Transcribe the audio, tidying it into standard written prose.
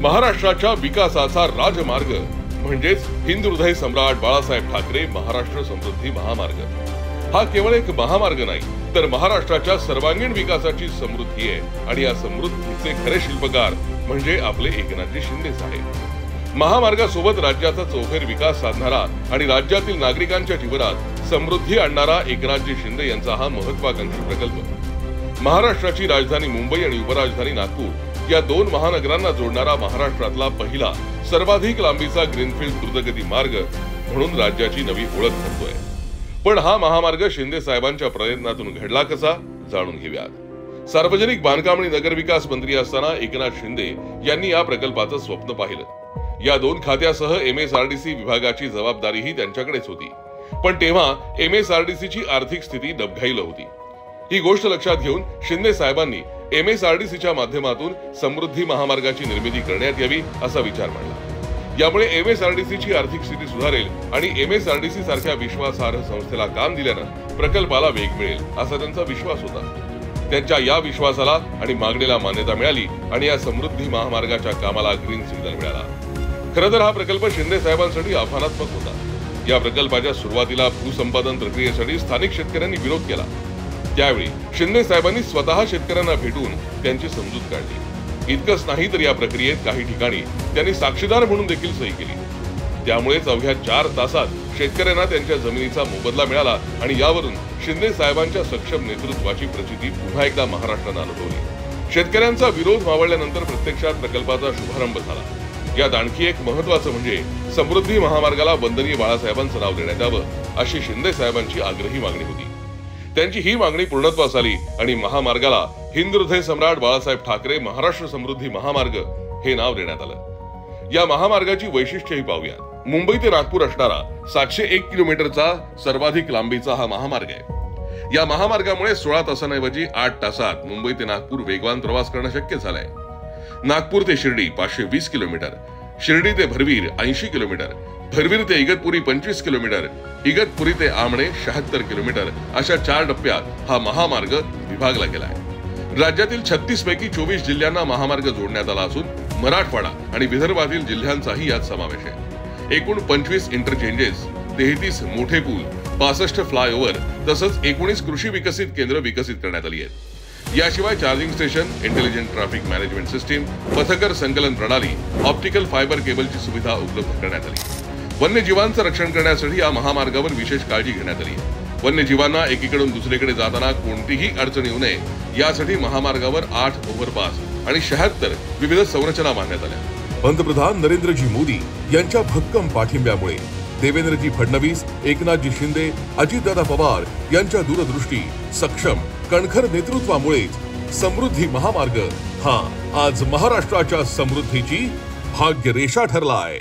महाराष्ट्राच्या विकासाचा राजमार्ग म्हणजेच हिंदुहृदय सम्राट बाळासाहेब ठाकरे महाराष्ट्र समृद्धी महामार्ग। हा केवळ एक महामार्ग नाही, तर महाराष्ट्राच्या सर्वांगीण विकासाची समृद्धी आहे आणि या समृद्धीचे खरे शिल्पकार म्हणजे आपले एकनाथजी शिंदे साहेब। महामार्गासोबत राज्याचा चौफेर विकास साधणारा आणि राज्यातील नागरिकांच्या जीवनात समृद्धी आणणारा एकनाथजी शिंदे यांचा हा महत्त्वाकांक्षी प्रकल्प महाराष्ट्राची राजधानी मुंबई आणि उपराजधानी नागपूर या दोन महानगरांना जोडणारा महाराष्ट्रातला पहिला सर्वाधिक लांबीचा ग्रीनफील्ड द्रुतगती मार्ग म्हणून राज्याची नवी ओळख ठरतोय। पण हा महामार्ग शिंदे साहेबांच्या प्रयत्नातून घडला कसा, जाणून घेऊयात। सार्वजनिक बांधकाम आणि नगरविकास मंत्री असताना एकनाथ शिंदे यांनी या प्रकल्पाचं स्वप्न पाहिलं। या दोन खात्यासह MSRDC विभागाची जबाबदारीही त्यांच्याकडेच होती, पण तेव्हा MSRDCची आर्थिक स्थिती डबघाईला होती। ही गोष्ट लक्षात घेऊन शिंदे साहेबांनी MSRDCच्या माध्यमातून समृद्धी महामार्गाची निर्मिती करण्यात यावी असा विचार मांडला। यामुळे MSRDCची आर्थिक स्थिती सुधारेल आणि MSRDC सारख्या विश्वासार्ह संस्थेला काम दिल्यानं प्रकल्पाला वेग मिळेल असा त्यांचा विश्वास होता। त्यांच्या या विश्वासाला आणि मागणीला मान्यता मिळाली आणि या समृद्धी महामार्गाच्या कामाला ग्रीन सिग्नल मिळाला। खरं तर हा प्रकल्प शिंदे साहेबांसाठी आव्हानात्मक होता। या प्रकल्पाच्या सुरुवातीला भूसंपादन प्रक्रियेसाठी स्थानिक शेतकऱ्यांनी विरोध केला। त्यावेळी शिंदे साहेबांनी स्वतः शेतकऱ्यांना भेटून त्यांची समजूत काढली। इतकंच नाही तर या प्रक्रियेत काही ठिकाणी त्यांनी साक्षीदार म्हणून देखील सही केली। त्यामुळेच अवघ्या 4 तासात शेतकऱ्यांना त्यांच्या जमिनीचा मोबदला मिळाला आणि यावरून शिंदे साहेबांच्या सक्षम नेतृत्वाची प्रचिती पुन्हा एकदा महाराष्ट्रानं अनुभवली। शेतकऱ्यांचा विरोध मावळल्यानंतर प्रत्यक्षात प्रकल्पाचा शुभारंभ झाला। यात आणखी एक महत्त्वाचं म्हणजे समृद्धी महामार्गाला वंदनीय बाळासाहेबांचं नाव देण्यात यावं अशी शिंदे साहेबांची आग्रही मागणी होती। त्यांची ही मागणी पूर्णत्वास आली आणि महामार्गाला हिंदुहृदय सम्राट बाळासाहेब ठाकरे महाराष्ट्र समृद्धी महामार्ग हे नाव देण्यात आलं। या महामार्गाची वैशिष्ट्यही पाहूया। मुंबई ते नागपूर असणारा 701 किलोमीटरचा सर्वाधिक लांबीचा हा महामार्ग आहे। या महामार्गामुळे 16 तासांऐवजी 8 तासात मुंबई ते नागपूर वेगवान प्रवास करणं शक्य झालंय। नागपूर ते शिर्डी 520 किलोमीटर, शिर्डी ते भरवीर 80 किलोमीटर, भरवीर ते इगतपुरी 25 किलोमीटर, इगतपुरी ते आमणे 76 किलोमीटर अशा 4 टप्प्यात हा महामार्ग विभागला गेलाय। राज्यातील 36 पैकी 24 जिल्ह्यांना महामार्ग जोडण्यात आला असून मराठवाडा आणि विदर्भातील जिल्ह्यांचाही यात समावेश आहे। एकूण 25 इंटरचेंजेस, 33 मोठे पूल, 65 फ्लायओव्हर तसंच 19 कृषी विकसित केंद्र विकसित करण्यात आली आहेत। याशिवाय charging station, intelligent traffic management system, पथकर संकलन प्रणाली, ऑप्टिकल फायबर केबलची सुविधा उपलब्ध करण्यात आली। वन्यजीवांचं रक्षण करण्यासाठी या महामार्गावर विशेष काळजी घेण्यात आली। वन्यजीवांना एकीकडून दुसरीकडे जाताना कोणतीही अडचण येऊ नये यासाठी महामार्गावर 8 ओव्हरपास आणि 76 विविध संरचना बांधण्यात आल्या। पंतप्रधान नरेंद्रजी मोदी यांच्या भक्कम पाठिंब्यामुळे देवेंद्रजी फडणवीस, एकनाथजी शिंदे, अजितदादा पवार यांच्या दूरदृष्टी, सक्षम, कणखर नेतृत्वामुळेच समृद्धी महामार्ग हा आज महाराष्ट्राच्या समृद्धीची भाग्यरेषा ठरला आहे।